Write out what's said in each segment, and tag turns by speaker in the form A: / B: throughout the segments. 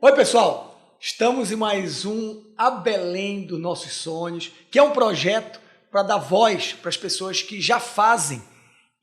A: Oi, pessoal! Estamos em mais um A Belém dos Nossos Sonhos, que é um projeto para dar voz para as pessoas que já fazem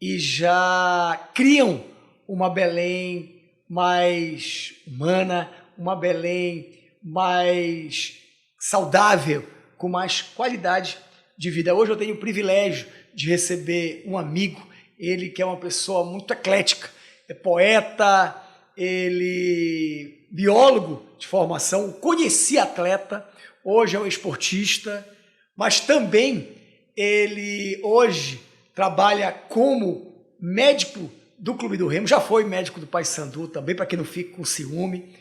A: e já criam uma Belém mais humana, uma Belém mais saudável, com mais qualidade de vida. Hoje eu tenho o privilégio de receber um amigo, ele que é uma pessoa muito eclética, é poeta, ele biólogo de formação, conheci atleta, hoje é um esportista, mas também ele hoje trabalha como médico do Clube do Remo, já foi médico do Paysandu também, para quem não fica com ciúme,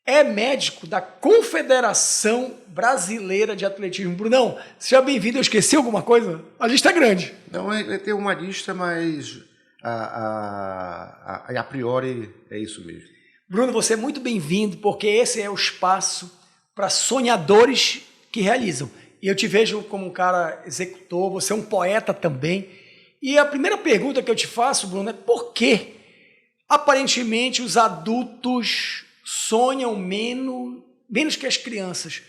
A: é médico da Confederação Brasileira de Atletismo. Brunão, seja bem-vindo, eu esqueci alguma coisa? A lista é grande.
B: Não, tem uma lista, mas a priori é isso mesmo.
A: Bruno, você é muito bem-vindo, porque esse é o espaço para sonhadores que realizam. E eu te vejo como um cara executor, você é um poeta também. E a primeira pergunta que eu te faço, Bruno, é por que aparentemente os adultos sonham menos que as crianças?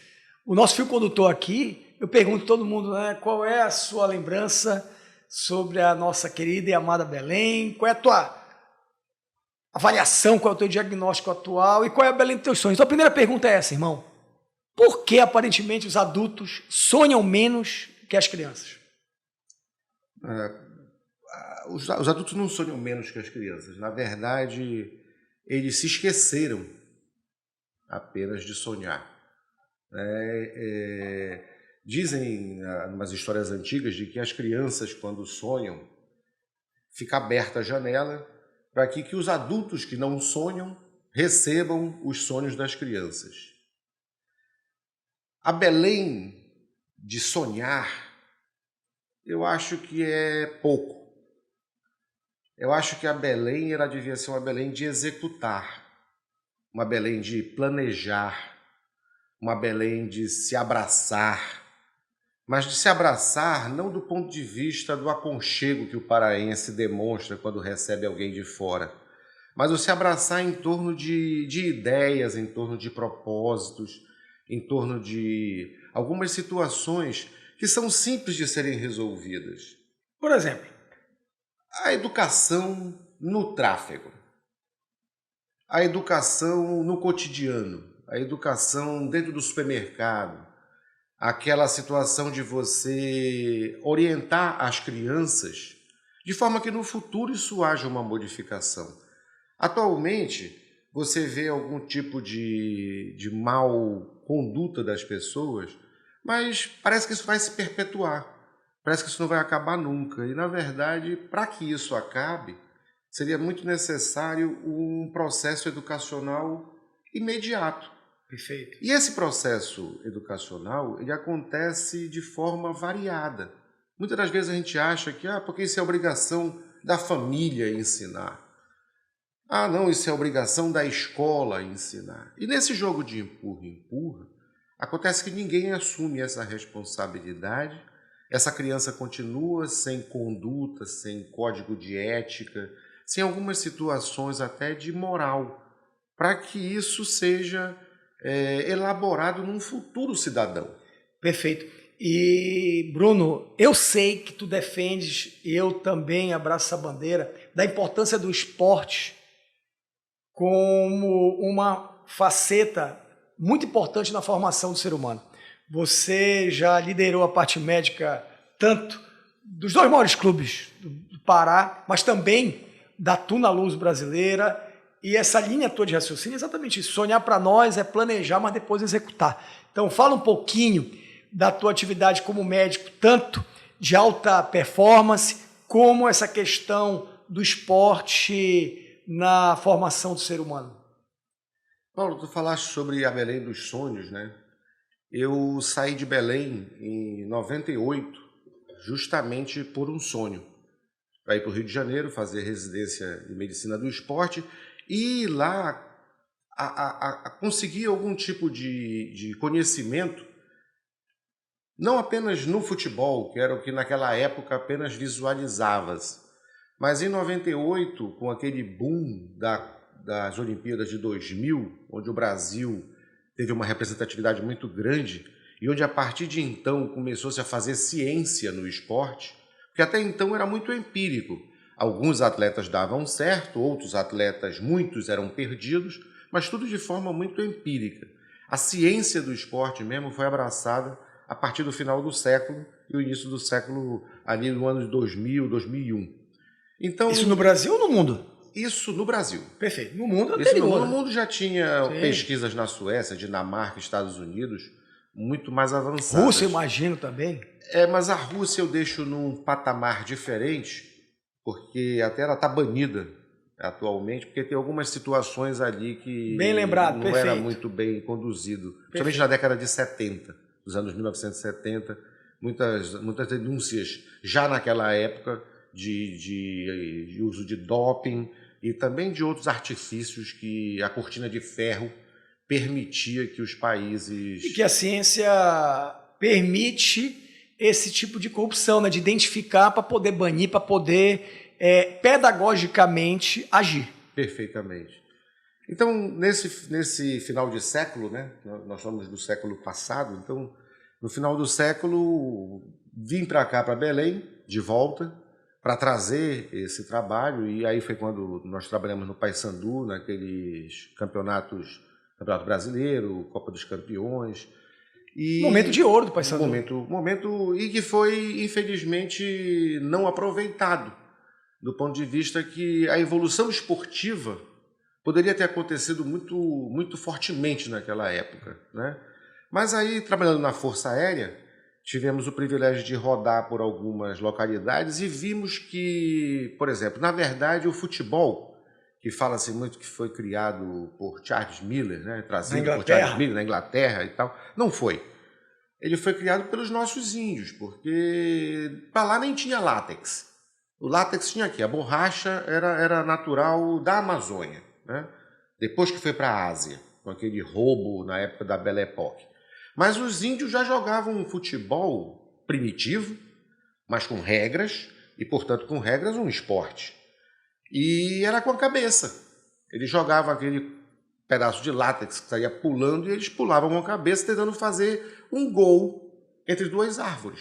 A: O nosso fio condutor aqui, eu pergunto a todo mundo, né, qual é a sua lembrança sobre a nossa querida e amada Belém? Qual é a tua avaliação, qual é o teu diagnóstico atual e qual é a Belém dos teus sonhos? Então a primeira pergunta é essa, irmão. Por que aparentemente os adultos sonham menos que as crianças?
B: Os adultos não sonham menos que as crianças. Na verdade, eles se esqueceram apenas de sonhar. Dizem, umas histórias antigas, de que as crianças, quando sonham, fica aberta a janela para que os adultos que não sonham recebam os sonhos das crianças. A Belém de sonhar, eu acho que é pouco. Eu acho que a Belém ela devia ser uma Belém de executar, uma Belém de planejar, uma Belém de se abraçar, mas de se abraçar não do ponto de vista do aconchego que o paraense demonstra quando recebe alguém de fora, mas o se abraçar em torno de ideias, em torno de propósitos, em torno de algumas situações que são simples de serem resolvidas.
A: Por exemplo,
B: a educação no tráfego, a educação no cotidiano, a educação dentro do supermercado, aquela situação de você orientar as crianças de forma que no futuro isso haja uma modificação. Atualmente, você vê algum tipo de mal conduta das pessoas, mas parece que isso vai se perpetuar, parece que isso não vai acabar nunca. E, na verdade, para que isso acabe, seria muito necessário um processo educacional imediato.
A: Perfeito.
B: E esse processo educacional, ele acontece de forma variada. Muitas das vezes a gente acha que, porque isso é obrigação da família ensinar. Não, isso é obrigação da escola ensinar. E nesse jogo de empurra-empurra, acontece que ninguém assume essa responsabilidade. Essa criança continua sem conduta, sem código de ética, sem algumas situações até de moral, para que isso seja elaborado num futuro cidadão.
A: Perfeito. E, Bruno, eu sei que tu defendes, e eu também abraço essa bandeira, da importância do esporte como uma faceta muito importante na formação do ser humano. Você já liderou a parte médica tanto dos dois maiores clubes do Pará, mas também da Tuna Luz brasileira, e essa linha toda de raciocínio é exatamente isso. Sonhar para nós é planejar, mas depois executar. Então fala um pouquinho da tua atividade como médico, tanto de alta performance, como essa questão do esporte na formação do ser humano.
B: Paulo, tu falaste sobre a Belém dos sonhos, né? Eu saí de Belém em 98, justamente por um sonho. Para ir para o Rio de Janeiro, fazer residência de medicina do esporte e lá conseguir algum tipo de conhecimento, não apenas no futebol, que era o que naquela época apenas visualizavas, mas em 98, com aquele boom das Olimpíadas de 2000, onde o Brasil teve uma representatividade muito grande e onde a partir de então começou-se a fazer ciência no esporte, porque até então era muito empírico. Alguns atletas davam certo, outros atletas, muitos eram perdidos, mas tudo de forma muito empírica. A ciência do esporte mesmo foi abraçada a partir do final do século e o início do século ali no ano de 2000, 2001. Então,
A: isso no Brasil ou no mundo?
B: Isso no Brasil.
A: Perfeito. No mundo
B: Isso
A: anterior.
B: no mundo já tinha
A: Sim.
B: pesquisas na Suécia, Dinamarca, Estados Unidos, muito mais avançadas.
A: Rússia, imagino também.
B: Mas a Rússia eu deixo num patamar diferente, porque até ela está banida atualmente, porque tem algumas situações ali que
A: bem lembrado,
B: não
A: perfeito.
B: era muito bem conduzido. Principalmente na década de 70, dos anos 1970, muitas denúncias já naquela época de uso de doping e também de outros artifícios que a cortina de ferro permitia que os países...
A: E que a ciência permite esse tipo de corrupção, né? De identificar para poder banir, para poder pedagogicamente agir.
B: Perfeitamente. Então, nesse final de século, né? Nós somos do século passado, então, no final do século, vim para cá, para Belém, de volta, para trazer esse trabalho, e aí foi quando nós trabalhamos no Paysandu, naqueles Campeonato Brasileiro, Copa dos Campeões.
A: Momento de ouro do Paysandu.
B: Momento e que foi, infelizmente, não aproveitado, do ponto de vista que a evolução esportiva poderia ter acontecido muito, muito fortemente naquela época, né? Mas aí, trabalhando na Força Aérea, tivemos o privilégio de rodar por algumas localidades e vimos que, por exemplo, na verdade, o futebol, que fala-se muito que foi criado por Charles Miller, né? Trazido por Charles Miller na Inglaterra e tal, não foi. Ele foi criado pelos nossos índios, porque para lá nem tinha látex. O látex tinha aqui, a borracha era natural da Amazônia, né? Depois que foi para a Ásia, com aquele roubo na época da Belle Époque. Mas os índios já jogavam um futebol primitivo, mas com regras, e portanto com regras um esporte. E era com a cabeça. Eles jogavam aquele pedaço de látex que saía pulando e eles pulavam com a cabeça tentando fazer um gol entre duas árvores.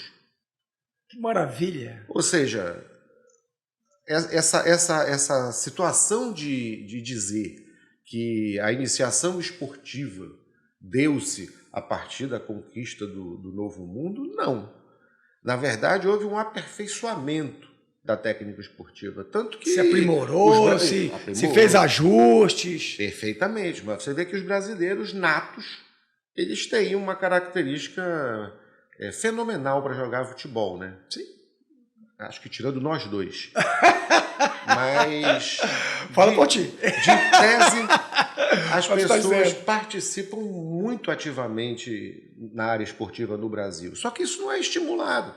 A: Que maravilha!
B: Ou seja, essa situação de dizer que a iniciação esportiva deu-se a partir da conquista do Novo Mundo, não. Na verdade, houve um aperfeiçoamento da técnica esportiva, tanto que...
A: Se aprimorou, se fez ajustes.
B: Perfeitamente, mas você vê que os brasileiros natos, eles têm uma característica fenomenal para jogar futebol, né?
A: Sim.
B: Acho que tirando nós dois. Mas...
A: Fala por ti.
B: De tese, as pessoas participam muito ativamente na área esportiva no Brasil. Só que isso não é estimulado.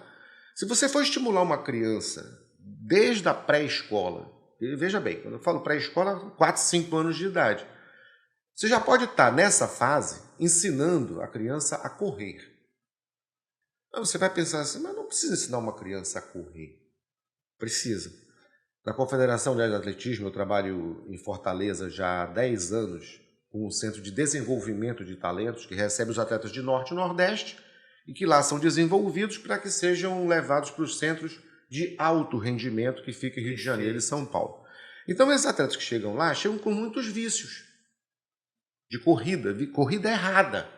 B: Se você for estimular uma criança desde a pré-escola, e veja bem, quando eu falo pré-escola, 4, 5 anos de idade, você já pode estar nessa fase ensinando a criança a correr. Você vai pensar assim, mas não precisa ensinar uma criança a correr. Precisa. Na Confederação de Atletismo, eu trabalho em Fortaleza já há 10 anos, com um centro de desenvolvimento de talentos que recebe os atletas de Norte e Nordeste e que lá são desenvolvidos para que sejam levados para os centros de alto rendimento que ficam em Rio de Janeiro e São Paulo. Então, esses atletas que chegam lá, chegam com muitos vícios de corrida errada,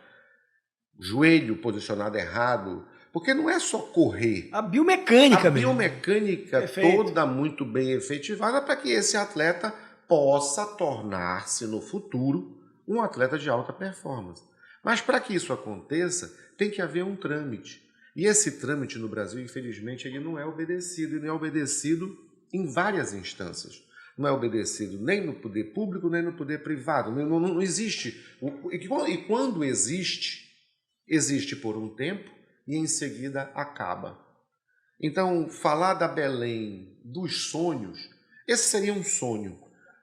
B: joelho posicionado errado, porque não é só correr.
A: A biomecânica
B: mesmo. A biomecânica toda muito bem efetivada para que esse atleta possa tornar-se no futuro um atleta de alta performance. Mas para que isso aconteça, tem que haver um trâmite. E esse trâmite no Brasil, infelizmente, ele não é obedecido. E não é obedecido em várias instâncias. Não é obedecido nem no poder público, nem no poder privado. Não existe. E quando existe, existe por um tempo, e em seguida acaba. Então, falar da Belém, dos sonhos, esse seria um sonho.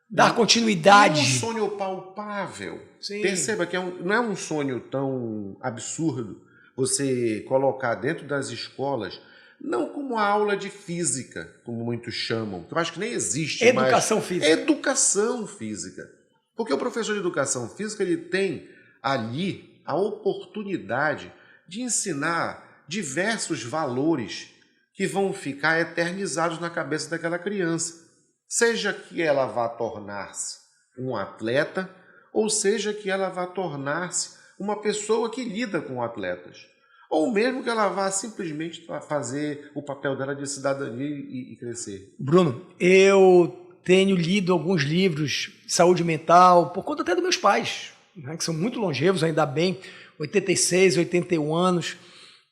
A: Dar continuidade.
B: Um sonho palpável.
A: Sim.
B: Perceba que não é um sonho tão absurdo você colocar dentro das escolas, não como a aula de física, como muitos chamam, que eu acho que nem existe
A: educação
B: mais.
A: Física.
B: Educação física. Porque o professor de educação física ele tem ali a oportunidade de ensinar diversos valores que vão ficar eternizados na cabeça daquela criança. Seja que ela vá tornar-se um atleta, ou seja que ela vá tornar-se uma pessoa que lida com atletas. Ou mesmo que ela vá simplesmente fazer o papel dela de cidadania e crescer.
A: Bruno, eu tenho lido alguns livros de saúde mental, por conta até dos meus pais, né, que são muito longevos, ainda bem, 86, 81 anos.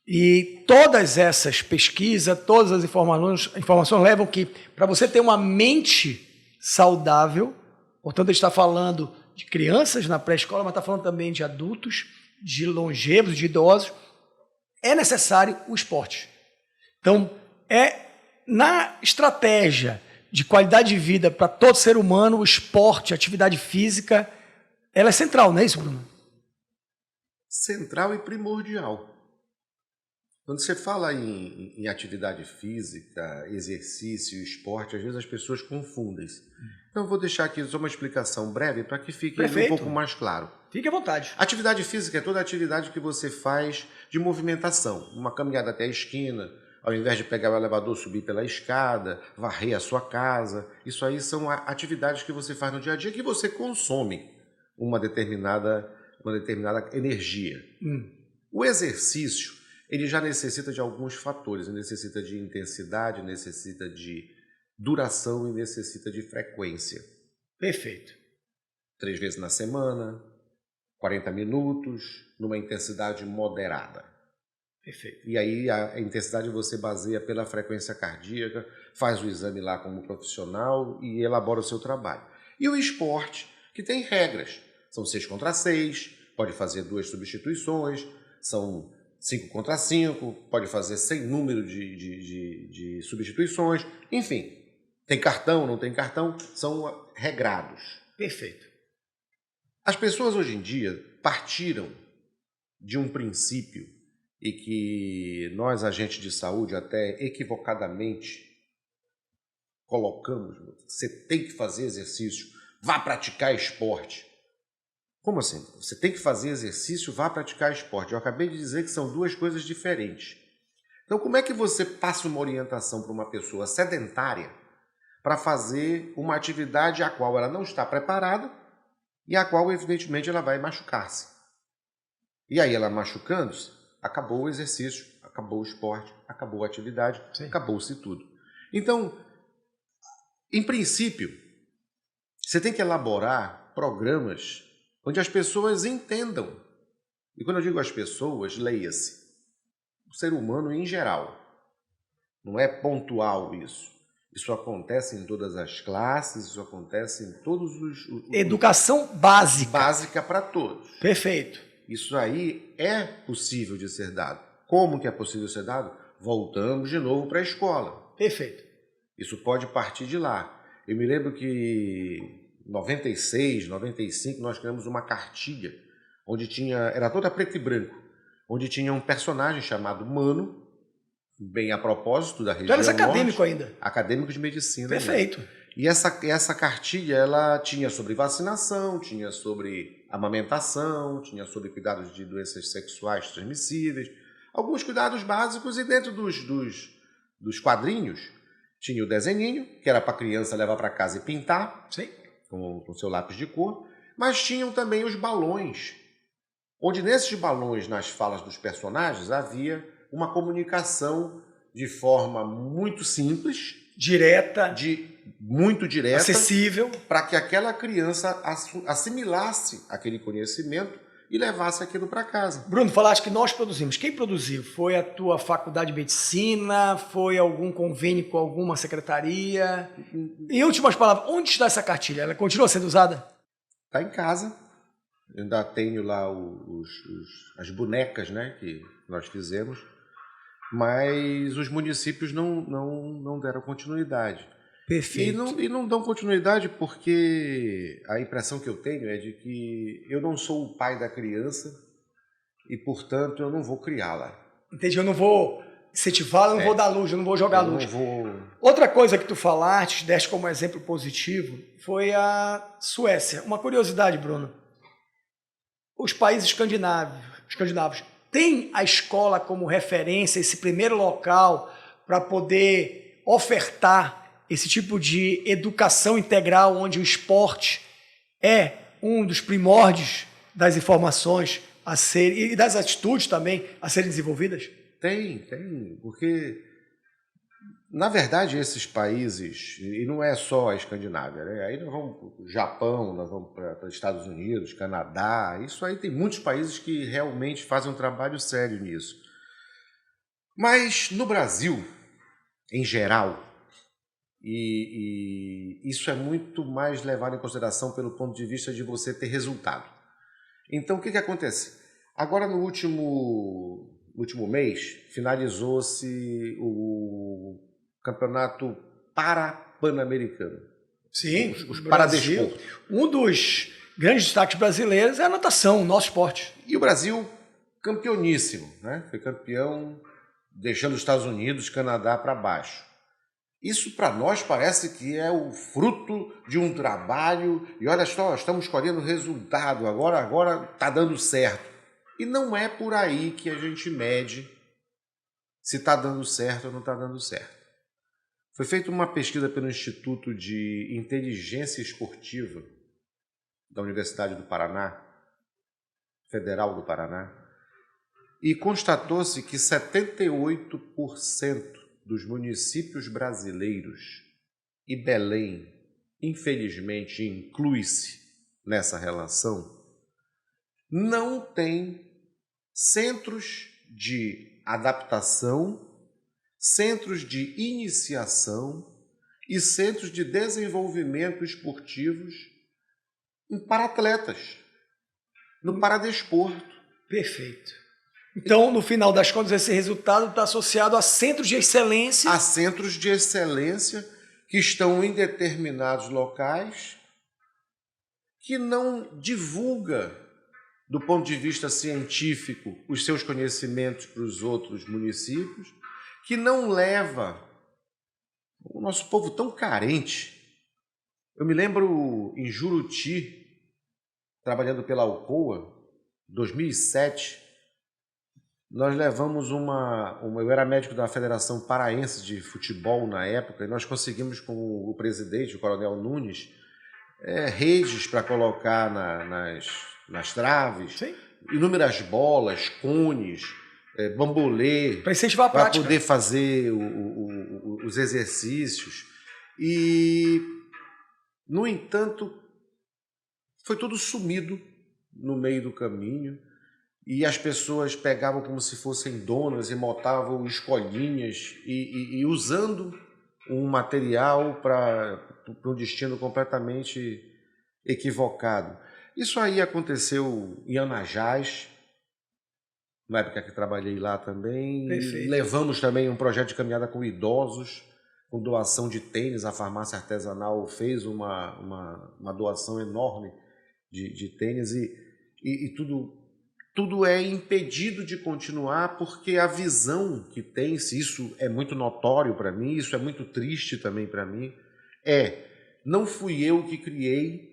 A: E todas essas pesquisas, todas as informações levam que para você ter uma mente saudável, portanto, a gente está falando de crianças na pré-escola, mas está falando também de adultos, de longevos, de idosos, é necessário o esporte. Então, na estratégia de qualidade de vida para todo ser humano, o esporte, a atividade física, ela é central, não é isso, Bruno?
B: Central e primordial. Quando você fala em atividade física, exercício, esporte, às vezes as pessoas confundem-se. Então, eu vou deixar aqui só uma explicação breve para que fique um pouco mais claro.
A: Fique à vontade.
B: Atividade física é toda atividade que você faz de movimentação. Uma caminhada até a esquina, ao invés de pegar o elevador, subir pela escada, varrer a sua casa. Isso aí são atividades que você faz no dia a dia que você consome uma determinada energia. O exercício ele já necessita de alguns fatores, ele necessita de intensidade, necessita de duração e necessita de frequência.
A: Perfeito.
B: 3 vezes na semana, 40 minutos, numa intensidade moderada.
A: Perfeito.
B: E aí a intensidade você baseia pela frequência cardíaca, faz o exame lá como profissional e elabora o seu trabalho. E o esporte, que tem regras, são 6 contra 6, pode fazer 2 substituições, são 5 contra 5, pode fazer sem número de substituições, enfim, tem cartão, não tem cartão, são regrados.
A: Perfeito.
B: As pessoas hoje em dia partiram de um princípio e que nós, agentes de saúde, até equivocadamente colocamos, você tem que fazer exercício, vá praticar esporte. Como assim? Você tem que fazer exercício, vá praticar esporte. Eu acabei de dizer que são 2 coisas diferentes. Então, como é que você passa uma orientação para uma pessoa sedentária para fazer uma atividade a qual ela não está preparada e a qual, evidentemente, ela vai machucar-se? E aí, ela machucando-se, acabou o exercício, acabou o esporte, acabou a atividade, acabou-se tudo. Então, em princípio, você tem que elaborar programas onde as pessoas entendam. E quando eu digo as pessoas, leia-se. O ser humano em geral. Não é pontual isso. Isso acontece em todas as classes, isso acontece em todos os...
A: Educação básica.
B: Básica para todos.
A: Perfeito.
B: Isso aí é possível de ser dado. Como que é possível ser dado? Voltamos de novo para a escola.
A: Perfeito.
B: Isso pode partir de lá. Eu me lembro que... 96, 95, nós criamos uma cartilha onde era toda preto e branco, onde tinha um personagem chamado Mano, bem a propósito da região norte.
A: Acadêmico ainda.
B: Acadêmico de medicina.
A: Perfeito.
B: Mesmo. E essa cartilha, ela tinha sobre vacinação, tinha sobre amamentação, tinha sobre cuidados de doenças sexuais transmissíveis, alguns cuidados básicos, e dentro dos quadrinhos tinha o desenhinho, que era para a criança levar para casa e pintar.
A: Sim.
B: Com seu lápis de cor, mas tinham também os balões, onde nesses balões, nas falas dos personagens, havia uma comunicação de forma muito simples, muito direta,
A: acessível,
B: para que aquela criança assimilasse aquele conhecimento e levasse aquilo para casa.
A: Bruno, falaste que nós produzimos. Quem produziu? Foi a tua faculdade de medicina? Foi algum convênio com alguma secretaria? Em últimas palavras, onde está essa cartilha? Ela continua sendo usada?
B: Está em casa. Eu ainda tenho lá as bonecas, né, que nós fizemos, mas os municípios não deram continuidade.
A: Perfeito.
B: E não dão continuidade porque a impressão que eu tenho é de que eu não sou o pai da criança e, portanto, eu não vou criá-la.
A: Entendi, eu não vou incentivar, eu não vou dar luz, eu não vou jogar luz. Outra coisa que tu falaste, deste como exemplo positivo, foi a Suécia. Uma curiosidade, Bruno. Os países escandinavos têm a escola como referência, esse primeiro local para poder ofertar esse tipo de educação integral, onde o esporte é um dos primórdios das informações a ser, e das atitudes também a serem desenvolvidas?
B: Tem, porque, na verdade, esses países, e não é só a Escandinávia, né? Aí nós vamos para o Japão, nós vamos para os Estados Unidos, Canadá, isso aí tem muitos países que realmente fazem um trabalho sério nisso. Mas no Brasil, em geral, e isso é muito mais levado em consideração pelo ponto de vista de você ter resultado. Então, o que acontece? Agora, no último mês, finalizou-se o campeonato Pan-Americano.
A: Sim,
B: os paradesportos.
A: Um dos grandes destaques brasileiros é a natação, o nosso esporte.
B: E o Brasil, campeoníssimo, né? Foi campeão, deixando os Estados Unidos, Canadá para baixo. Isso para nós parece que é o fruto de um trabalho, e olha só, estamos colhendo resultado, agora está dando certo. E não é por aí que a gente mede se está dando certo ou não está dando certo. Foi feita uma pesquisa pelo Instituto de Inteligência Esportiva da Universidade do Paraná, Federal do Paraná, e constatou-se que 78% dos municípios brasileiros, e Belém, infelizmente, inclui-se nessa relação, não tem centros de adaptação, centros de iniciação e centros de desenvolvimento esportivos para atletas, no paradesporto.
A: Perfeito. Então, no final das contas, esse resultado está associado a centros de excelência.
B: A centros de excelência que estão em determinados locais que não divulga, do ponto de vista científico, os seus conhecimentos para os outros municípios, que não leva o nosso povo tão carente. Eu me lembro em Juruti, trabalhando pela Alcoa, 2007, nós levamos eu era médico da Federação Paraense de Futebol na época, e nós conseguimos com o presidente, o Coronel Nunes, redes para colocar nas traves,
A: Sim.
B: Inúmeras bolas, cones, bambolê,
A: para incentivar a
B: para
A: prática,
B: poder fazer os exercícios. E, no entanto, foi tudo sumido no meio do caminho, e as pessoas pegavam como se fossem donas e montavam escolinhas e usando um material para um destino completamente equivocado. Isso aí aconteceu em Anajás, na época que trabalhei lá também.
A: Perfeito.
B: Levamos também um projeto de caminhada com idosos, com doação de tênis. A farmácia artesanal fez uma doação enorme de tênis e tudo é impedido de continuar porque a visão que tem-se, isso é muito notório para mim, isso é muito triste também para mim, não fui eu que criei,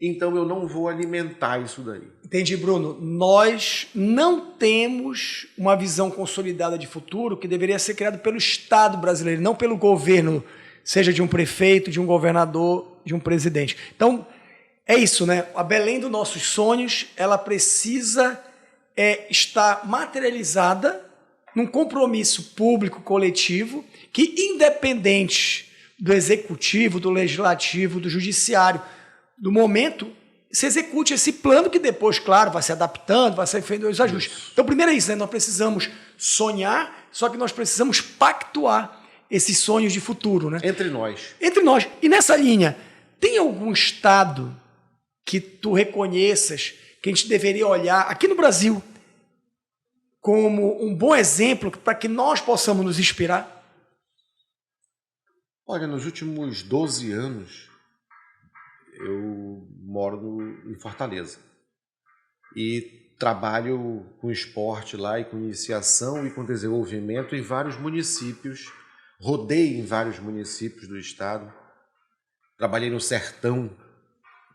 B: então eu não vou alimentar isso daí.
A: Entendi, Bruno. Nós não temos uma visão consolidada de futuro que deveria ser criada pelo Estado brasileiro, não pelo governo, seja de um prefeito, de um governador, de um presidente. Então, é isso, né? A Belém dos nossos sonhos, ela precisa estar materializada num compromisso público coletivo que, independente do executivo, do legislativo, do judiciário, do momento, se execute esse plano que depois, claro, vai se adaptando, vai ser feito os ajustes. Isso. Então, primeiro é isso, né? Nós precisamos sonhar, só que nós precisamos pactuar esses sonhos de futuro, né?
B: Entre nós.
A: Entre nós. E nessa linha, tem algum estado que tu reconheças que a gente deveria olhar aqui no Brasil como um bom exemplo para que nós possamos nos inspirar?
B: Olha, nos últimos 12 anos, eu moro em Fortaleza. E trabalho com esporte lá e com iniciação e com desenvolvimento em vários municípios. Rodei em vários municípios do estado. Trabalhei no sertão,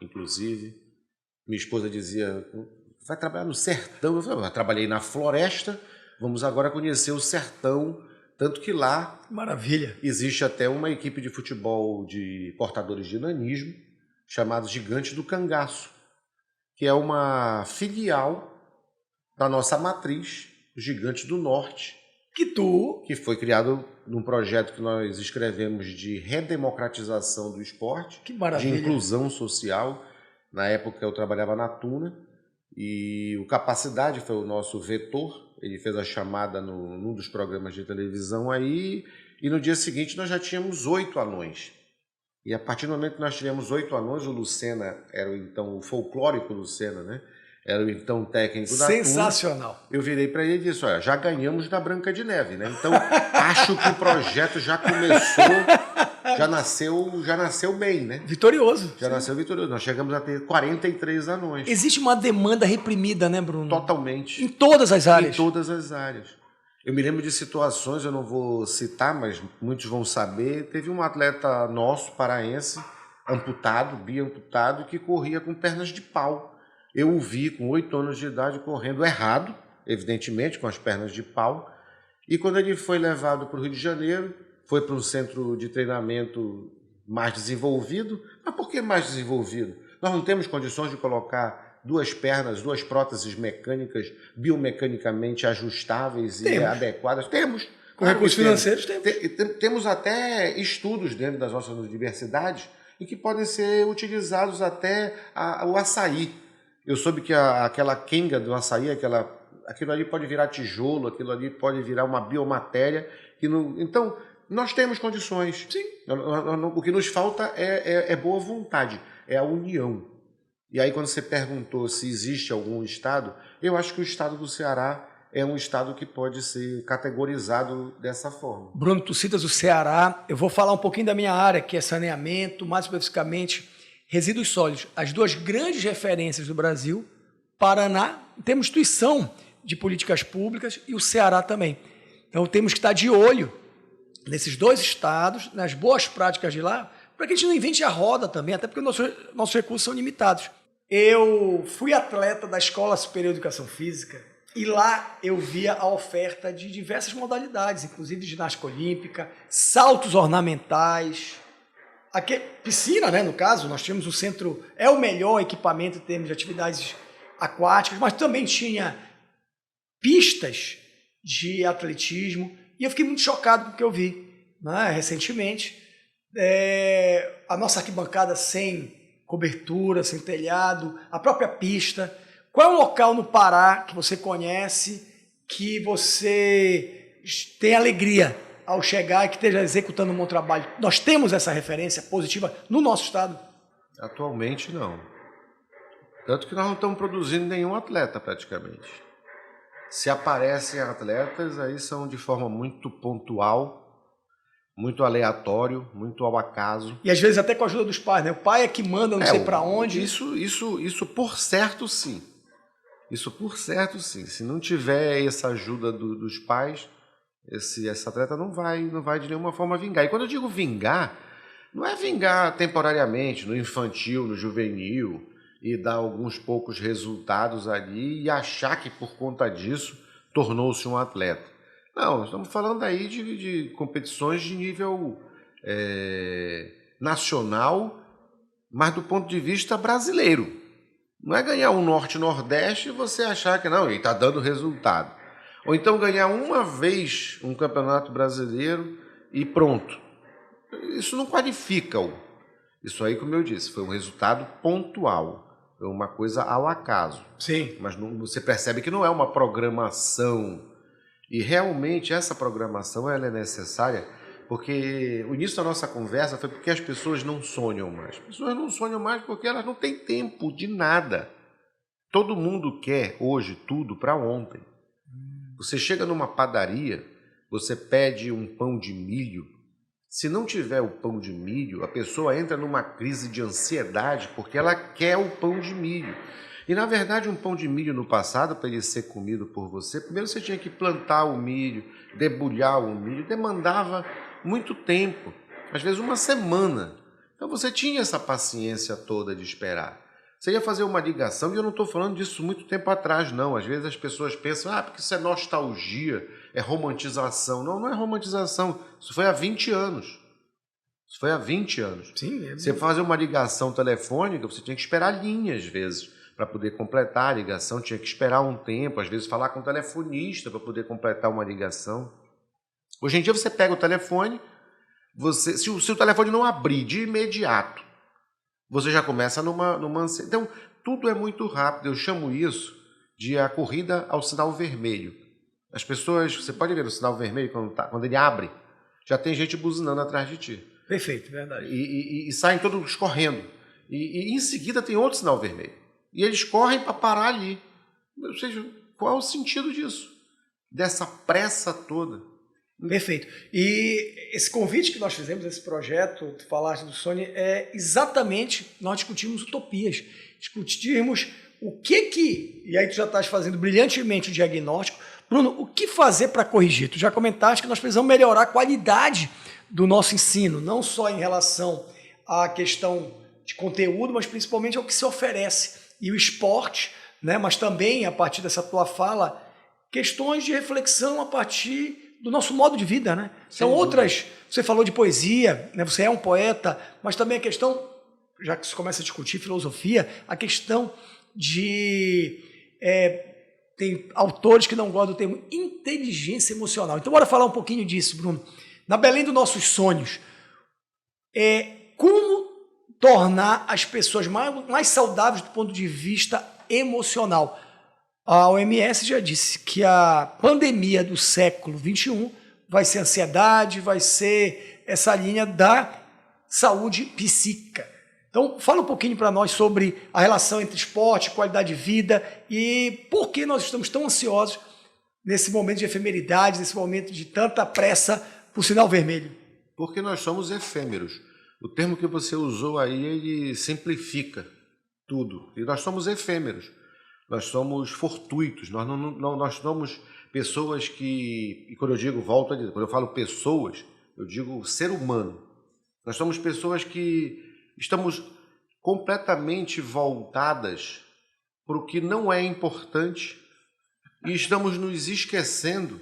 B: inclusive. Minha esposa dizia, vai trabalhar no sertão? Eu falei, trabalhei na floresta, vamos agora conhecer o sertão. Tanto que lá
A: Maravilha.
B: Existe até uma equipe de futebol de portadores de nanismo, chamada Gigantes do Cangaço, que é uma filial da nossa matriz, Gigantes do Norte, que foi criado num projeto que nós escrevemos de redemocratização do esporte,
A: que maravilha,
B: de inclusão social. Na época eu trabalhava na Tuna e o Capacidade foi o nosso vetor. Ele fez a chamada num dos programas de televisão aí e no dia seguinte nós já tínhamos 8 anões. E a partir do momento que nós tivemos 8 anões, o Lucena era o folclórico Lucena, né? Era o então técnico da Tuna.
A: Sensacional.
B: Eu virei para ele e disse, olha, já ganhamos da Branca de Neve, né? Então, acho que o projeto já começou, já nasceu bem, né?
A: Vitorioso.
B: Já nasceu vitorioso. Nós chegamos a ter 43 anões.
A: Existe uma demanda reprimida, né, Bruno?
B: Totalmente.
A: Em todas as áreas.
B: Em todas as áreas. Eu me lembro de situações, eu não vou citar, mas muitos vão saber. Teve um atleta nosso, paraense, amputado, biamputado, que corria com pernas de pau. Eu o vi com 8 anos de idade correndo errado, evidentemente, com as pernas de pau. E quando ele foi levado para o Rio de Janeiro, foi para um centro de treinamento mais desenvolvido. Mas por que mais desenvolvido? Nós não temos condições de colocar 2 pernas, 2 próteses mecânicas biomecanicamente ajustáveis e adequadas? Temos.
A: Com recursos financeiros temos.
B: Temos até estudos dentro das nossas universidades em que podem ser utilizados até o açaí. Eu soube que aquela quenga do açaí, aquilo ali pode virar tijolo, aquilo ali pode virar uma biomatéria. Então, nós temos condições.
A: Sim.
B: O que nos falta é boa vontade, é a união. E aí, quando você perguntou se existe algum estado, eu acho que o estado do Ceará é um estado que pode ser categorizado dessa forma.
A: Bruno, tu citas o Ceará, eu vou falar um pouquinho da minha área, que é saneamento, mais especificamente resíduos sólidos. As 2 grandes referências do Brasil, Paraná, temos instituição de políticas públicas e o Ceará também. Então temos que estar de olho nesses 2 estados, nas boas práticas de lá, para que a gente não invente a roda também, até porque nossos recursos são limitados. Eu fui atleta da Escola Superior de Educação Física e lá eu via a oferta de diversas modalidades, inclusive ginástica olímpica, saltos ornamentais, piscina, né, no caso. Nós tínhamos o centro, é o melhor equipamento em termos de atividades aquáticas, mas também tinha pistas de atletismo e eu fiquei muito chocado com o que eu vi, né, recentemente. A nossa arquibancada sem cobertura, sem telhado, a própria pista. Qual é um local no Pará que você conhece, que você tem alegria ao chegar e que esteja executando um bom trabalho? Nós temos essa referência positiva no nosso estado?
B: Atualmente não. Tanto que nós não estamos produzindo nenhum atleta praticamente. Se aparecem atletas, aí são de forma muito pontual, muito aleatório, muito ao acaso.
A: E às vezes até com a ajuda dos pais, né? O pai é que manda não sei para onde.
B: Isso por certo sim. Isso por certo sim. Se não tiver essa ajuda dos pais, esse atleta não vai de nenhuma forma vingar. E quando eu digo vingar, não é vingar temporariamente, no infantil, no juvenil, e dar alguns poucos resultados ali e achar que por conta disso tornou-se um atleta. Não, nós estamos falando aí de competições de nível nacional, mas do ponto de vista brasileiro. Não é ganhar um Norte-Nordeste e você achar que não, ele está dando resultado. Ou então ganhar uma vez um campeonato brasileiro e pronto. Isso não qualifica. Isso aí, como eu disse, foi um resultado pontual. Foi uma coisa ao acaso.
A: Sim.
B: Mas você percebe que não é uma programação. E realmente essa programação ela é necessária, porque o início da nossa conversa foi porque as pessoas não sonham mais. As pessoas não sonham mais porque elas não têm tempo de nada. Todo mundo quer hoje tudo para ontem. Você chega numa padaria, você pede um pão de milho. Se não tiver o pão de milho, a pessoa entra numa crise de ansiedade porque ela quer o pão de milho. E, na verdade, um pão de milho no passado, para ele ser comido por você, primeiro você tinha que plantar o milho, debulhar o milho, demandava muito tempo, às vezes uma semana. Então você tinha essa paciência toda de esperar. Você ia fazer uma ligação, e eu não estou falando disso muito tempo atrás, não. Às vezes as pessoas pensam, porque isso é nostalgia, é romantização. Não, não é romantização. Isso foi há 20 anos. Isso foi há 20 anos.
A: Sim, é
B: Você fazer uma ligação telefônica, você tinha que esperar linha, às vezes, para poder completar a ligação. Tinha que esperar um tempo, às vezes falar com o telefonista para poder completar uma ligação. Hoje em dia você pega o telefone, se o telefone não abrir de imediato, você já começa numa ansiedade. Então, tudo é muito rápido. Eu chamo isso de a corrida ao sinal vermelho. As pessoas, você pode ver no sinal vermelho, quando ele abre, já tem gente buzinando atrás de ti.
A: Perfeito, verdade.
B: E saem todos correndo. E em seguida tem outro sinal vermelho. E eles correm para parar ali. Ou seja, qual é o sentido disso? Dessa pressa toda.
A: Perfeito. E esse convite que nós fizemos, esse projeto, tu falaste do Sony, é exatamente nós discutirmos utopias, discutirmos o que, e aí tu já estás fazendo brilhantemente o diagnóstico. Bruno, o que fazer para corrigir? Tu já comentaste que nós precisamos melhorar a qualidade do nosso ensino, não só em relação à questão de conteúdo, mas principalmente ao que se oferece. E o esporte, né? Mas também, a partir dessa tua fala, questões de reflexão a partir do nosso modo de vida, né? Então, outras, você falou de poesia, né? Você é um poeta, mas também a questão, já que se começa a discutir filosofia, a questão de... tem autores que não gostam do termo inteligência emocional. Então, bora falar um pouquinho disso, Bruno. Na Belém dos nossos sonhos, como tornar as pessoas mais saudáveis do ponto de vista emocional? A OMS já disse que a pandemia do século XXI vai ser ansiedade, vai ser essa linha da saúde psíquica. Então, fala um pouquinho para nós sobre a relação entre esporte, qualidade de vida e por que nós estamos tão ansiosos nesse momento de efemeridade, nesse momento de tanta pressa por sinal vermelho.
B: Porque nós somos efêmeros. O termo que você usou aí, ele simplifica tudo. E nós somos efêmeros. Nós somos fortuitos, nós somos pessoas que, e quando eu digo, volto a dizer, quando eu falo pessoas, eu digo ser humano. Nós somos pessoas que estamos completamente voltadas para o que não é importante e estamos nos esquecendo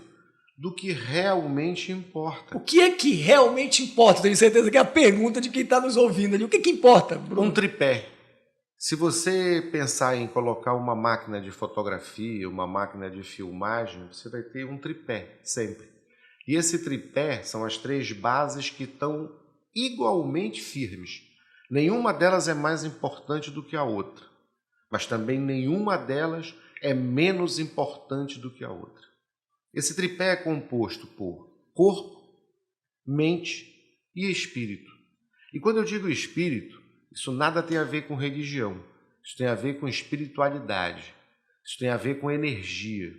B: do que realmente importa.
A: O que é que realmente importa? Tenho certeza que é a pergunta de quem está nos ouvindo ali. O que é que importa, Bruno?
B: Um tripé. Se você pensar em colocar uma máquina de fotografia, uma máquina de filmagem, você vai ter um tripé, sempre. E esse tripé são as 3 bases que estão igualmente firmes. Nenhuma delas é mais importante do que a outra, mas também nenhuma delas é menos importante do que a outra. Esse tripé é composto por corpo, mente e espírito. E quando eu digo espírito, isso nada tem a ver com religião, isso tem a ver com espiritualidade, isso tem a ver com energia.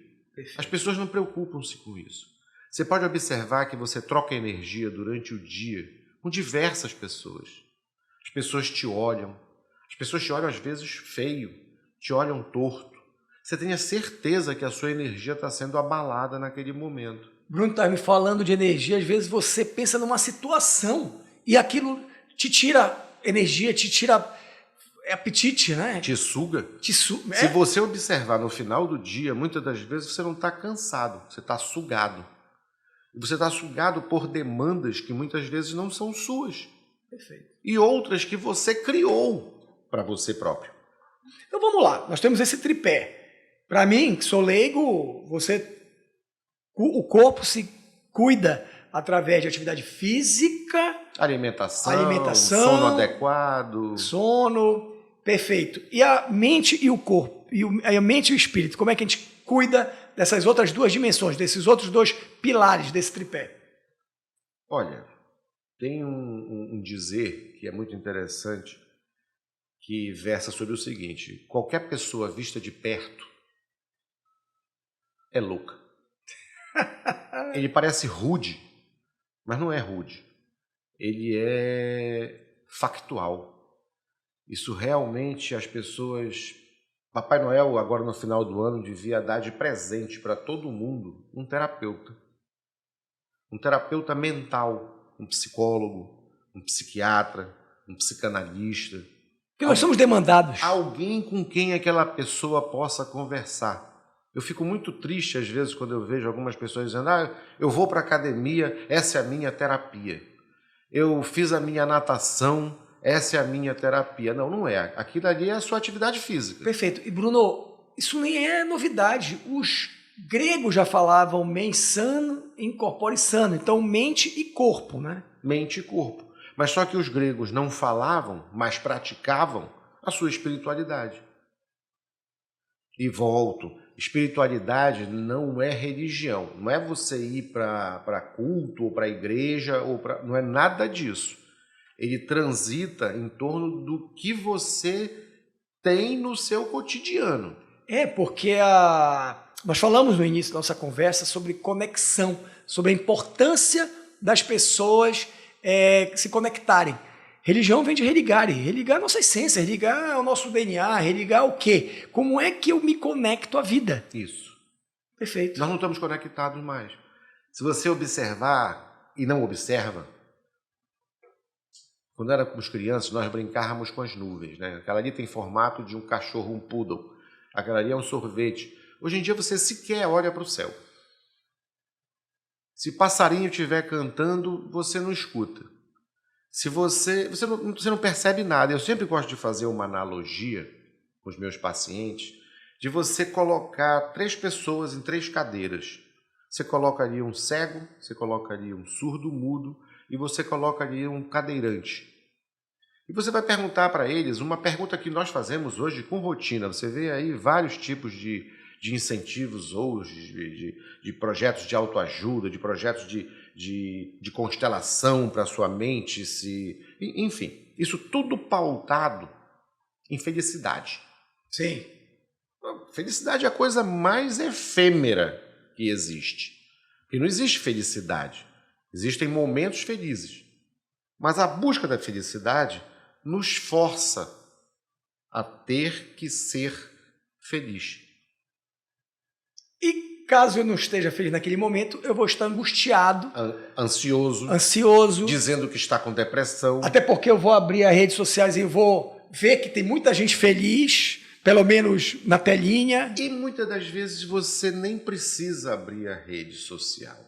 B: As pessoas não preocupam-se com isso. Você pode observar que você troca energia durante o dia com diversas pessoas. As pessoas te olham às vezes feio, te olham torto. Você tem a certeza que a sua energia está sendo abalada naquele momento.
A: Bruno está me falando de energia, às vezes você pensa numa situação e aquilo te tira energia, te tira apetite, né?
B: Te suga.
A: É?
B: Se você observar no final do dia, muitas das vezes você não está cansado, você está sugado. E você está sugado por demandas que muitas vezes não são suas.
A: Perfeito.
B: E outras que você criou para você próprio.
A: Então vamos lá, nós temos esse tripé. Para mim, que sou leigo, o corpo se cuida através de atividade física,
B: alimentação, sono adequado.
A: Sono, perfeito. E a mente e o corpo, a mente e o espírito, como é que a gente cuida dessas outras 2 dimensões, desses outros 2 pilares desse tripé?
B: Olha, tem um dizer que é muito interessante, que versa sobre o seguinte: qualquer pessoa vista de perto é louca. Ele parece rude, mas não é rude. Ele é factual. Isso realmente as pessoas Papai Noel, agora no final do ano, devia dar de presente para todo mundo um terapeuta. Um terapeuta mental, um psicólogo, um psiquiatra, um psicanalista.
A: Porque nós somos demandados.
B: Alguém com quem aquela pessoa possa conversar. Eu fico muito triste às vezes quando eu vejo algumas pessoas dizendo: eu vou para a academia, essa é a minha terapia. Eu fiz a minha natação, essa é a minha terapia. Não, não é. Aquilo ali é a sua atividade física.
A: Perfeito. E Bruno, isso nem é novidade. Os gregos já falavam mens sano, incorpore sano. Então, mente e corpo, né?
B: Mente e corpo. Mas só que os gregos não falavam, mas praticavam a sua espiritualidade. E volto, espiritualidade não é religião. Não é você ir para culto ou para igreja, não é nada disso. Ele transita em torno do que você tem no seu cotidiano.
A: Porque nós falamos no início da nossa conversa sobre conexão, sobre a importância das pessoas se conectarem. Religião vem de religare, religar a nossa essência, religar o nosso DNA, religar o quê? Como é que eu me conecto à vida?
B: Isso.
A: Perfeito.
B: Nós não estamos conectados mais. Se você observar e não observa, quando éramos crianças, nós brincávamos com as nuvens, né? Aquela ali tem formato de um cachorro, um poodle. Aquela ali é um sorvete. Hoje em dia você sequer olha para o céu. Se passarinho estiver cantando, você não escuta. Se você não percebe nada. Eu sempre gosto de fazer uma analogia com os meus pacientes, de você colocar 3 pessoas em 3 cadeiras. Você coloca ali um cego, você coloca ali um surdo-mudo e você coloca ali um cadeirante. E você vai perguntar para eles uma pergunta que nós fazemos hoje com rotina. Você vê aí vários tipos de incentivos hoje, de projetos de autoajuda, de projetos de constelação para a sua mente, enfim, isso tudo pautado em felicidade.
A: Sim.
B: Felicidade é a coisa mais efêmera que existe. Porque não existe felicidade. Existem momentos felizes. Mas a busca da felicidade nos força a ter que ser feliz.
A: E caso eu não esteja feliz naquele momento, eu vou estar angustiado,
B: ansioso, dizendo que está com depressão.
A: Até porque eu vou abrir as redes sociais e vou ver que tem muita gente feliz, pelo menos na telinha.
B: E muitas das vezes você nem precisa abrir a rede social.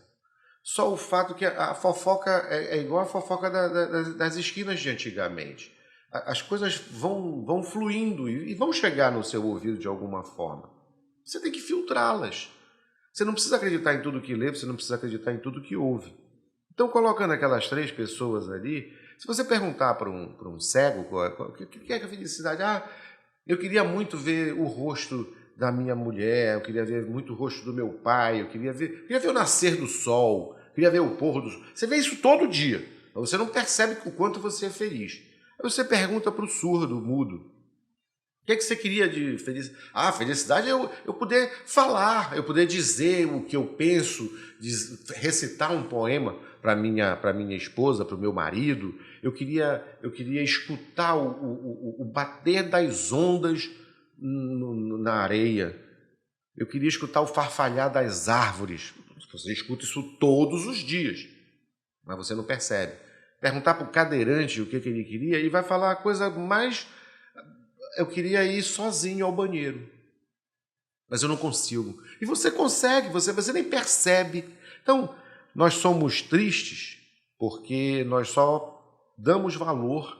B: Só o fato que a fofoca é igual a fofoca das esquinas de antigamente. As coisas vão fluindo e vão chegar no seu ouvido de alguma forma. Você tem que filtrá-las. Você não precisa acreditar em tudo que lê, você não precisa acreditar em tudo que ouve. Então, colocando aquelas 3 pessoas ali, se você perguntar para um cego o que é a felicidade, eu queria muito ver o rosto da minha mulher, eu queria ver muito o rosto do meu pai, eu queria ver o nascer do sol, eu queria ver o pôr do sol. Você vê isso todo dia, mas você não percebe o quanto você é feliz. Aí você pergunta para o surdo, mudo, o que você queria de felicidade? Felicidade é eu poder falar, eu poder dizer o que eu penso, recitar um poema para minha esposa, para o meu marido. Eu queria escutar o bater das ondas na areia. Eu queria escutar o farfalhar das árvores. Você escuta isso todos os dias, mas você não percebe. Perguntar para o cadeirante o que ele queria, ele vai falar a coisa mais... Eu queria ir sozinho ao banheiro, mas eu não consigo. E você consegue, você nem percebe. Então, nós somos tristes porque nós só damos valor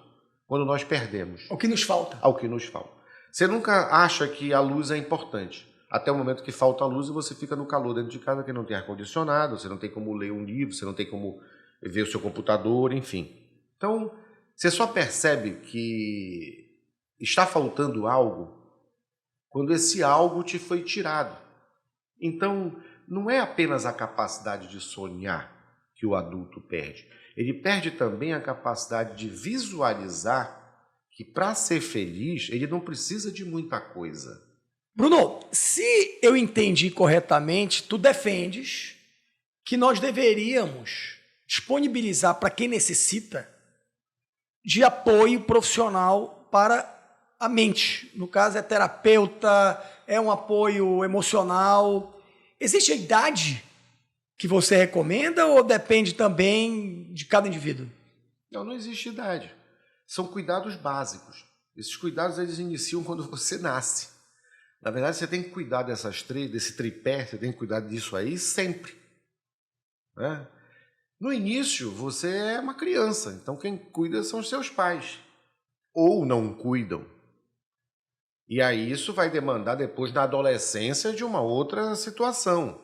B: quando nós perdemos.
A: Ao que nos falta.
B: Ao que nos falta. Você nunca acha que a luz é importante, até o momento que falta a luz e você fica no calor dentro de casa, que não tem ar-condicionado, você não tem como ler um livro, você não tem como ver o seu computador, enfim. Então, você só percebe que está faltando algo quando esse algo te foi tirado. Então, não é apenas a capacidade de sonhar que o adulto perde. Ele perde também a capacidade de visualizar que para ser feliz, ele não precisa de muita coisa.
A: Bruno, se eu entendi corretamente, tu defendes que nós deveríamos disponibilizar para quem necessita de apoio profissional para a mente. No caso, é terapeuta, é um apoio emocional. Existe a idade que você recomenda ou depende também de cada indivíduo?
B: Não, não existe idade. São cuidados básicos. Esses cuidados eles iniciam quando você nasce. Na verdade, você tem que cuidar desse tripé, você tem que cuidar disso aí sempre. Né? No início, você é uma criança, então quem cuida são os seus pais. Ou não cuidam. E aí isso vai demandar depois, na adolescência, de uma outra situação.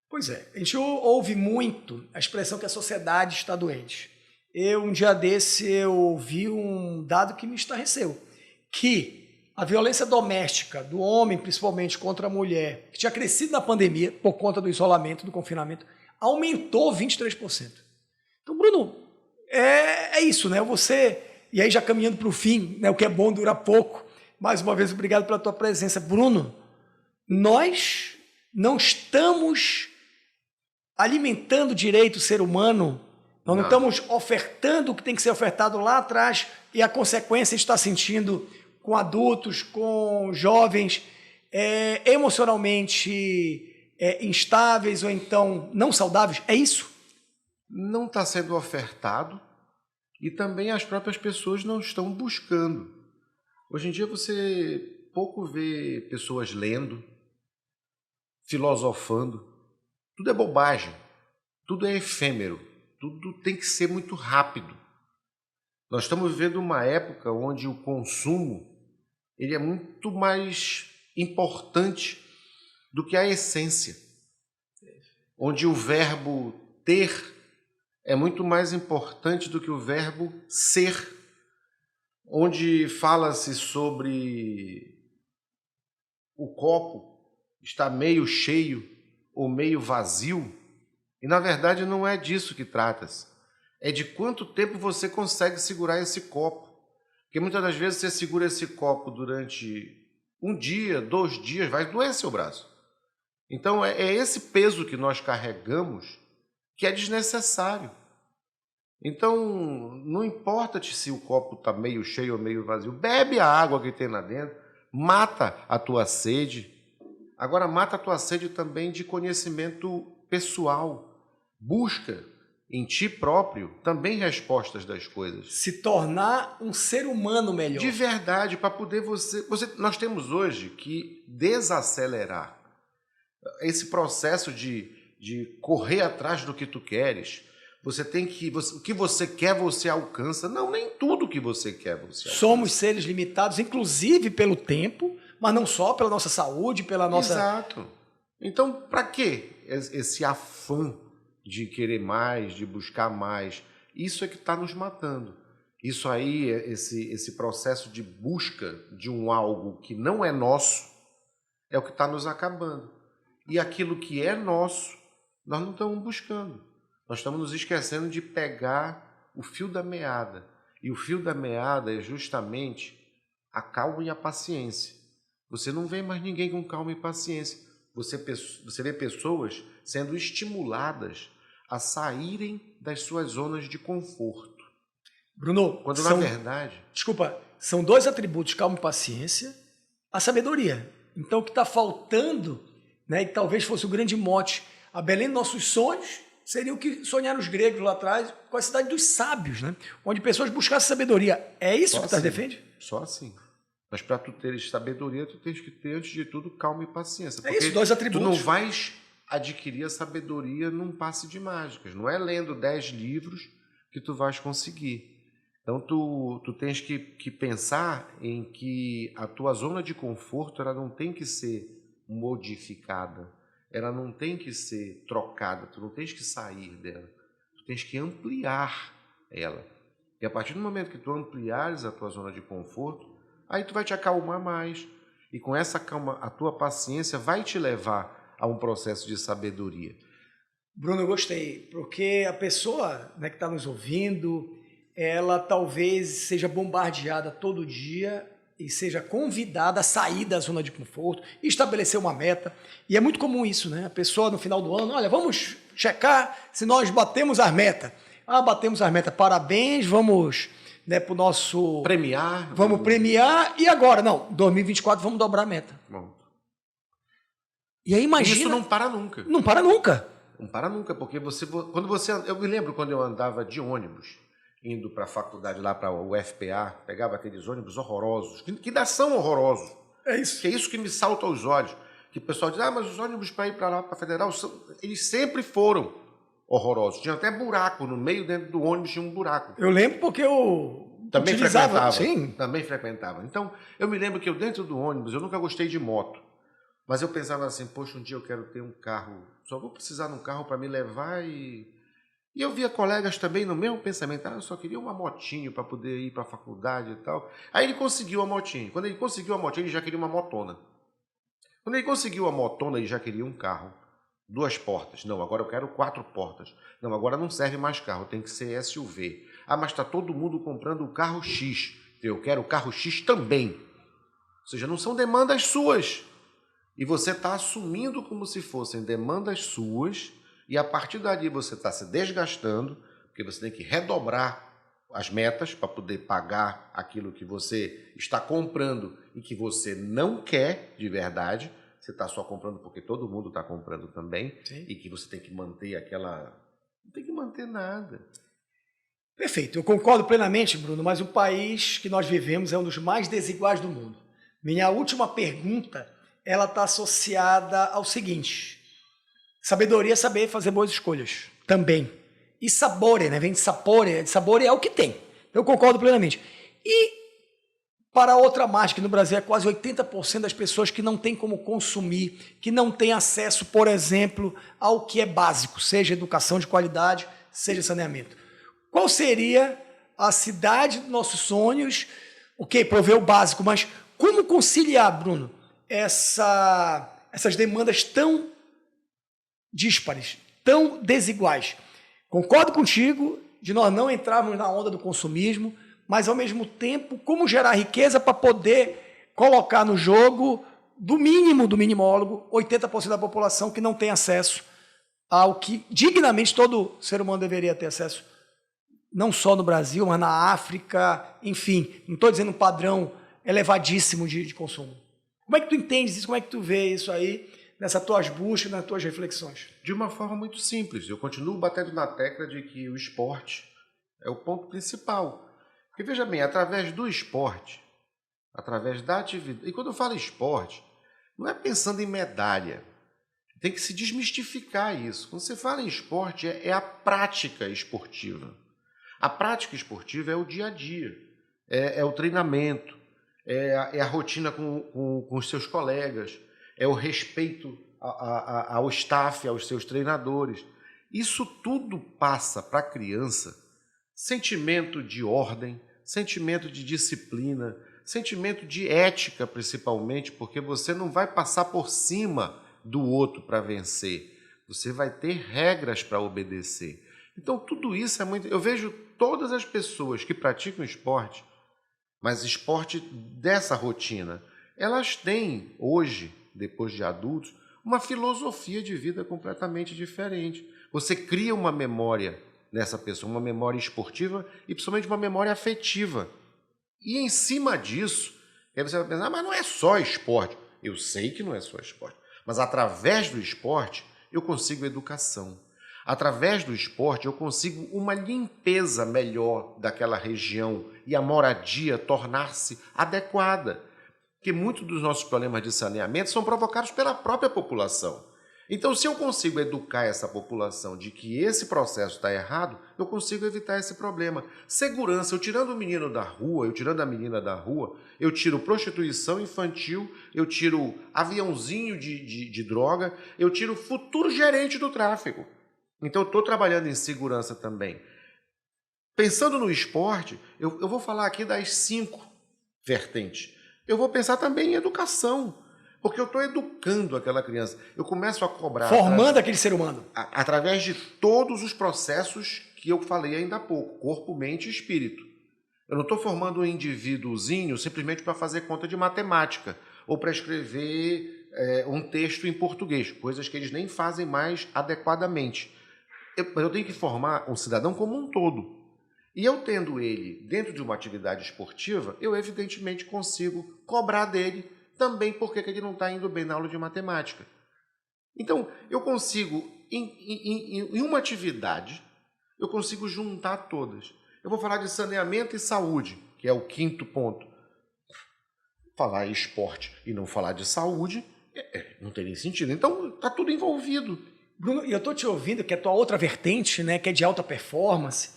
A: Pois é, a gente ouve muito a expressão que a sociedade está doente. Um dia desse, eu ouvi um dado que me estarreceu, que a violência doméstica do homem, principalmente contra a mulher, que tinha crescido na pandemia, por conta do isolamento, do confinamento, aumentou 23%. Então, Bruno, é isso, né? Você, e aí já caminhando para o fim, né? O que é bom dura pouco. Mais uma vez, obrigado pela tua presença. Bruno, nós não estamos alimentando direito o ser humano, nós não estamos ofertando o que tem que ser ofertado lá atrás e a consequência está sentindo com adultos, com jovens emocionalmente instáveis ou então não saudáveis. É isso?
B: Não está sendo ofertado e também as próprias pessoas não estão buscando. Hoje em dia você pouco vê pessoas lendo, filosofando. Tudo é bobagem, tudo é efêmero, tudo tem que ser muito rápido. Nós estamos vivendo uma época onde o consumo ele é muito mais importante do que a essência. Onde o verbo ter é muito mais importante do que o verbo ser. Onde fala-se sobre o copo está meio cheio ou meio vazio, e na verdade não é disso que trata-se. É de quanto tempo você consegue segurar esse copo. Porque muitas das vezes você segura esse copo durante um dia, 2 dias, vai doer seu braço. Então é esse peso que nós carregamos que é desnecessário. Então não importa-te se o copo está meio cheio ou meio vazio, bebe a água que tem lá dentro, mata a tua sede. Agora mata a tua sede também de conhecimento pessoal. Busca em ti próprio também respostas das coisas.
A: Se tornar um ser humano melhor.
B: De verdade, para poder nós temos hoje que desacelerar esse processo de correr atrás do que tu queres. Você tem que... o que você quer, você alcança. Não, nem tudo que você quer, você alcança.
A: Somos seres limitados, inclusive pelo tempo, mas não só pela nossa saúde, pela nossa...
B: Exato. Então, para que esse afã de querer mais, de buscar mais? Isso é que está nos matando. Isso aí, esse processo de busca de um algo que não é nosso, é o que está nos acabando. E aquilo que é nosso, nós não estamos buscando. Nós estamos nos esquecendo de pegar o fio da meada. E o fio da meada é justamente a calma e a paciência. Você não vê mais ninguém com calma e paciência. Você vê pessoas sendo estimuladas a saírem das suas zonas de conforto.
A: Bruno,
B: quando na verdade...
A: Desculpa, são 2 atributos, calma e paciência, a sabedoria. Então o que está faltando, né, e talvez fosse o grande mote, a Belém dos nossos sonhos, seria o que sonharam os gregos lá atrás, com a cidade dos sábios, né? Onde pessoas buscassem sabedoria. É isso que tu defende?
B: Só assim. Mas para tu teres sabedoria, tu tens que ter, antes de tudo, calma e paciência.
A: É isso, 2 atributos.
B: Tu não vais adquirir a sabedoria num passe de mágicas. Não é lendo 10 livros que tu vais conseguir. Então, tu tens que pensar em que a tua zona de conforto ela não tem que ser modificada. Ela não tem que ser trocada. Tu não tens que sair dela. Tu tens que ampliar ela. E a partir do momento que tu ampliares a tua zona de conforto, aí tu vai te acalmar mais. E com essa calma, a tua paciência vai te levar a um processo de sabedoria.
A: Bruno, eu gostei, porque a pessoa, né, que está nos ouvindo, ela talvez seja bombardeada todo dia e seja convidada a sair da zona de conforto e estabelecer uma meta. E é muito comum isso, né? A pessoa no final do ano, olha, vamos checar se nós batemos as metas. Ah, batemos as metas, parabéns, vamos né, para o nosso...
B: Premiar.
A: Vamos premiar e agora? Não, 2024 vamos dobrar a meta.
B: Bom.
A: E aí imagina...
B: Isso não para nunca.
A: Não para nunca.
B: Não para nunca, porque quando você... Eu me lembro quando eu andava de ônibus, indo para a faculdade lá para o UFPA, pegava aqueles ônibus horrorosos, que ainda são horrorosos.
A: É isso.
B: Que é isso que me salta aos olhos. Que o pessoal diz, mas os ônibus para ir para lá, para a Federal, eles sempre foram horrorosos. Tinha até buraco no meio, dentro do ônibus tinha um buraco.
A: Eu lembro porque eu
B: Também
A: utilizava.
B: frequentava.
A: Sim.
B: Também frequentava. Então, eu me lembro que eu dentro do ônibus, eu nunca gostei de moto. Mas eu pensava assim, poxa, um dia eu quero ter um carro, só vou precisar de um carro para me levar e eu via colegas também no mesmo pensamento, eu só queria uma motinho para poder ir para a faculdade e tal. Aí ele conseguiu a motinho. Quando ele conseguiu a motinho, ele já queria uma motona. Quando ele conseguiu a motona, ele já queria um carro. 2 portas. Não, agora eu quero 4 portas. Não, agora não serve mais carro, tem que ser SUV. Ah, mas está todo mundo comprando o carro X. Eu quero o carro X também. Ou seja, não são demandas suas. E você está assumindo como se fossem demandas suas e a partir dali você está se desgastando, porque você tem que redobrar as metas para poder pagar aquilo que você está comprando e que você não quer de verdade. Você está só comprando porque todo mundo está comprando também. Sim. E que você tem que manter aquela... Não tem que manter nada.
A: Perfeito, eu concordo plenamente, Bruno, mas o país que nós vivemos é um dos mais desiguais do mundo. Minha última pergunta, ela está associada ao seguinte: sabedoria é saber fazer boas escolhas, também. E sabore, né? Vem de sabore é o que tem. Eu concordo plenamente. E para outra margem, que no Brasil é quase 80% das pessoas que não tem como consumir, que não tem acesso, por exemplo, ao que é básico, seja educação de qualidade, seja saneamento. Qual seria a cidade dos nossos sonhos? Ok, prover o básico, mas como conciliar, Bruno, essas demandas tão díspares, tão desiguais? Concordo contigo de nós não entrarmos na onda do consumismo, mas, ao mesmo tempo, como gerar riqueza para poder colocar no jogo, do minimólogo, 80% da população que não tem acesso ao que dignamente todo ser humano deveria ter acesso, não só no Brasil, mas na África, enfim, não estou dizendo um padrão elevadíssimo de consumo. Como é que tu entendes isso? Como é que tu vê isso aí nessas tuas buscas, nas tuas reflexões?
B: De uma forma muito simples. Eu continuo batendo na tecla de que o esporte é o ponto principal. Porque, veja bem, através do esporte, através da atividade... E quando eu falo esporte, não é pensando em medalha. Tem que se desmistificar isso. Quando você fala em esporte, é a prática esportiva. A prática esportiva é o dia a dia, é o treinamento, é a rotina com os seus colegas, é o respeito ao staff, aos seus treinadores. Isso tudo passa para a criança sentimento de ordem, sentimento de disciplina, sentimento de ética, principalmente, porque você não vai passar por cima do outro para vencer. Você vai ter regras para obedecer. Então, tudo isso é muito... Eu vejo todas as pessoas que praticam esporte, mas esporte dessa rotina, elas têm, hoje, depois de adultos, uma filosofia de vida completamente diferente. Você cria uma memória nessa pessoa, uma memória esportiva e principalmente uma memória afetiva. E em cima disso, aí você vai pensar, mas não é só esporte. Eu sei que não é só esporte, mas através do esporte eu consigo educação. Através do esporte eu consigo uma limpeza melhor daquela região e a moradia tornar-se adequada. Porque muitos dos nossos problemas de saneamento são provocados pela própria população. Então, se eu consigo educar essa população de que esse processo está errado, eu consigo evitar esse problema. Segurança, eu tirando o menino da rua, eu tirando a menina da rua, eu tiro prostituição infantil, eu tiro aviãozinho de droga, eu tiro o futuro gerente do tráfico. Então, eu estou trabalhando em segurança também. Pensando no esporte, eu vou falar aqui das 5 vertentes. Eu vou pensar também em educação, porque eu estou educando aquela criança. Eu começo a cobrar...
A: Formando aquele ser humano.
B: Através de todos os processos que eu falei ainda há pouco, corpo, mente e espírito. Eu não estou formando um indivíduozinho simplesmente para fazer conta de matemática ou para escrever um texto em português, coisas que eles nem fazem mais adequadamente. Eu tenho que formar um cidadão como um todo. E eu tendo ele dentro de uma atividade esportiva, eu evidentemente consigo cobrar dele também porque ele não está indo bem na aula de matemática. Então, eu consigo, em uma atividade, eu consigo juntar todas. Eu vou falar de saneamento e saúde, que é o quinto ponto. Falar em esporte e não falar de saúde, não teria sentido. Então, está tudo envolvido.
A: Bruno, e eu estou te ouvindo, que é a tua outra vertente, né, que é de alta performance.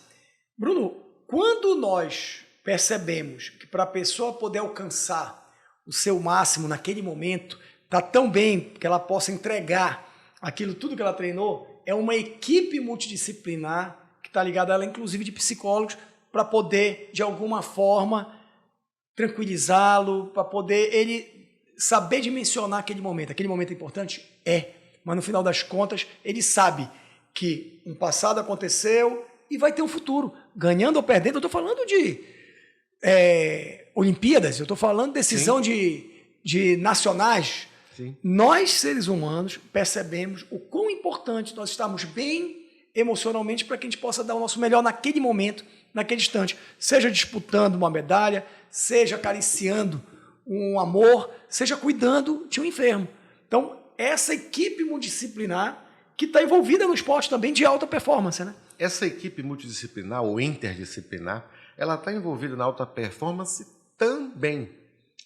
A: Bruno, quando nós percebemos que para a pessoa poder alcançar o seu máximo naquele momento, está tão bem que ela possa entregar aquilo tudo que ela treinou, é uma equipe multidisciplinar que está ligada a ela, inclusive de psicólogos, para poder, de alguma forma, tranquilizá-lo, para poder ele saber dimensionar aquele momento. Aquele momento é importante? É. Mas no final das contas, ele sabe que um passado aconteceu e vai ter um futuro. Ganhando ou perdendo, eu estou falando de Olimpíadas, eu estou falando de decisão de nacionais.
B: Sim.
A: Nós, seres humanos, percebemos o quão importante nós estarmos bem emocionalmente para que a gente possa dar o nosso melhor naquele momento, naquele instante. Seja disputando uma medalha, seja acariciando um amor, seja cuidando de um enfermo. Então, essa equipe multidisciplinar que está envolvida no esporte também de alta performance, né?
B: Essa equipe multidisciplinar ou interdisciplinar, ela está envolvida na alta performance também,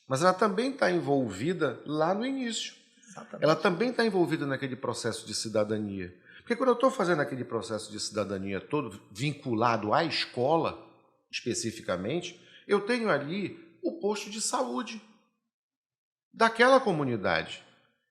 B: mas ela também está envolvida lá no início.
A: Exatamente.
B: Ela também está envolvida naquele processo de cidadania. Porque quando eu estou fazendo aquele processo de cidadania todo vinculado à escola, especificamente, eu tenho ali o posto de saúde daquela comunidade.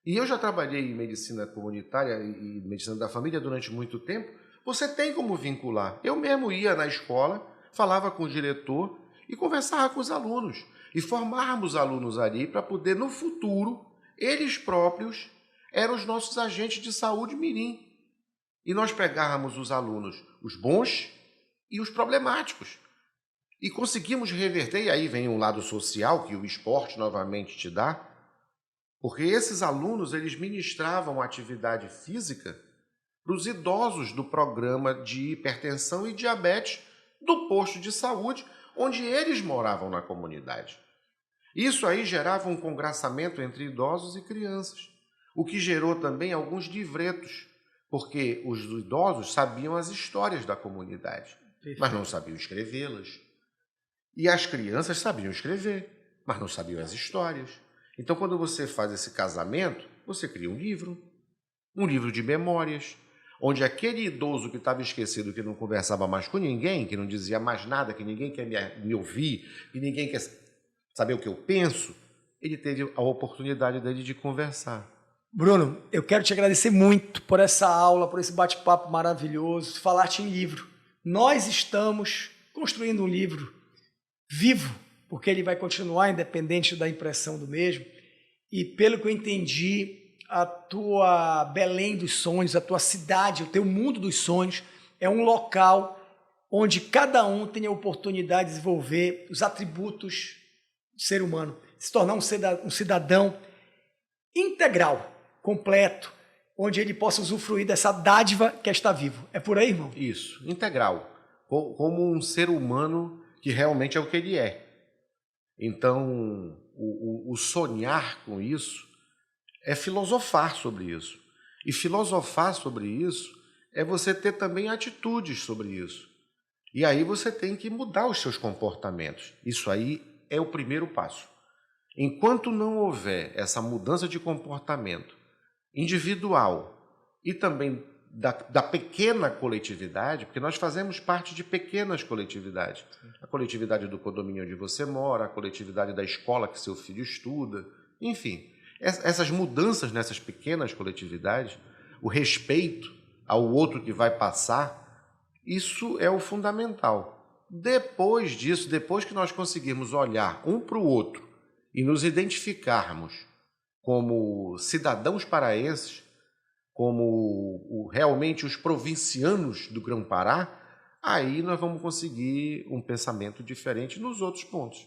B: E eu já trabalhei em medicina comunitária e medicina da família durante muito tempo. Você tem como vincular. Eu mesmo ia na escola, falava com o diretor e conversava com os alunos. E formarmos alunos ali para poder, no futuro, eles próprios eram os nossos agentes de saúde mirim. E nós pegávamos os alunos, os bons e os problemáticos. E conseguimos reverter, e aí vem um lado social que o esporte novamente te dá, porque esses alunos, eles ministravam atividade física para os idosos do programa de hipertensão e diabetes do posto de saúde, onde eles moravam na comunidade. Isso aí gerava um congraçamento entre idosos e crianças, o que gerou também alguns livretos, porque os idosos sabiam as histórias da comunidade, mas não sabiam escrevê-las. E as crianças sabiam escrever, mas não sabiam as histórias. Então, quando você faz esse casamento, você cria um livro de memórias, onde aquele idoso que estava esquecido, que não conversava mais com ninguém, que não dizia mais nada, que ninguém quer me ouvir, que ninguém quer saber o que eu penso, ele teve a oportunidade dele de conversar.
A: Bruno, eu quero te agradecer muito por essa aula, por esse bate-papo maravilhoso, falar-te em livro. Nós estamos construindo um livro vivo, porque ele vai continuar independente da impressão do mesmo. E pelo que eu entendi, a tua Belém dos sonhos, a tua cidade, o teu mundo dos sonhos é um local onde cada um tem a oportunidade de desenvolver os atributos do ser humano, se tornar um cidadão integral, completo, onde ele possa usufruir dessa dádiva que é estar vivo. É por aí, irmão?
B: Isso, integral, como um ser humano que realmente é o que ele é. Então, o sonhar com isso é filosofar sobre isso. E filosofar sobre isso é você ter também atitudes sobre isso. E aí você tem que mudar os seus comportamentos. Isso aí é o primeiro passo. Enquanto não houver essa mudança de comportamento individual e também da pequena coletividade, porque nós fazemos parte de pequenas coletividades. A coletividade do condomínio onde você mora, a coletividade da escola que seu filho estuda, enfim. Essas mudanças nessas pequenas coletividades, o respeito ao outro que vai passar, isso é o fundamental. Depois disso, depois que nós conseguirmos olhar um para o outro e nos identificarmos como cidadãos paraenses, como realmente os provincianos do Grão-Pará, aí nós vamos conseguir um pensamento diferente nos outros pontos.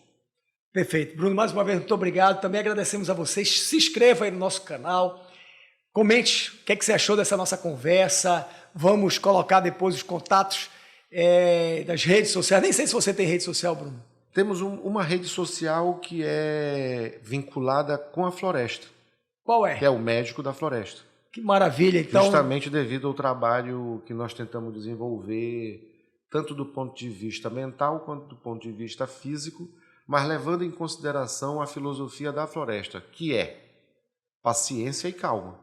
A: Perfeito. Bruno, mais uma vez, muito obrigado. Também agradecemos a vocês. Se inscreva aí no nosso canal. Comente o que é que você achou dessa nossa conversa. Vamos colocar depois os contatos das redes sociais. Nem sei se você tem rede social, Bruno.
B: Temos uma rede social que é vinculada com a floresta.
A: Qual é?
B: Que é o Médico da Floresta.
A: Que maravilha. Então,
B: justamente devido ao trabalho que nós tentamos desenvolver, tanto do ponto de vista mental quanto do ponto de vista físico, mas levando em consideração a filosofia da floresta, que é paciência e calma.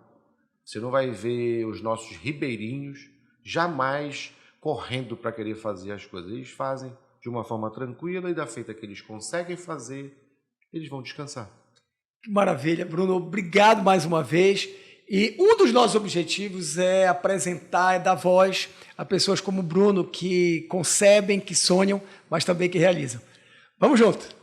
B: Você não vai ver os nossos ribeirinhos jamais correndo para querer fazer as coisas. Eles fazem de uma forma tranquila e da feita que eles conseguem fazer, eles vão descansar.
A: Que maravilha, Bruno. Obrigado mais uma vez. E um dos nossos objetivos é apresentar, é dar voz a pessoas como o Bruno, que concebem, que sonham, mas também que realizam. Vamos junto!